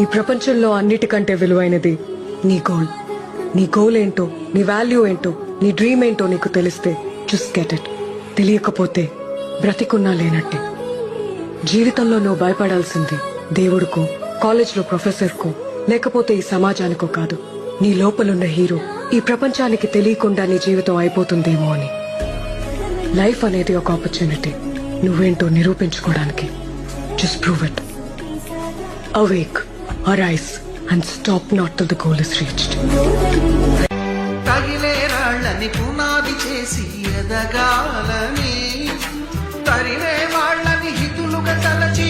ఈ ప్రపంచంలో అన్నిటికంటే విలువైనది నీ గోల్. నీ గోల్ ఏంటో, నీ వాల్యూ ఏంటో, నీ డ్రీమ్ ఏంటో నీకు తెలిస్తే జస్ట్ గెట్ ఇట్. తెలియకపోతే బ్రతికున్నా లేనట్టే. జీవితంలో నువ్వు భయపడాల్సింది దేవుడికో, కాలేజ్లో ప్రొఫెసర్కో, లేకపోతే ఈ సమాజానికో కాదు. నీ లోపలున్న హీరో ఈ ప్రపంచానికి తెలియకుండా నీ జీవితం అయిపోతుందేమో అని. లైఫ్ అనేది ఒక ఆపర్చునిటీ, నువ్వేంటో నిరూపించుకోవడానికి. Just prove it. Awake, arise, and stop not till the goal is reached. తగిలే రాళ్ళని పునాది చేసి ఎదగాలని, తరిమే వాళ్ళని హితులుగా తలచి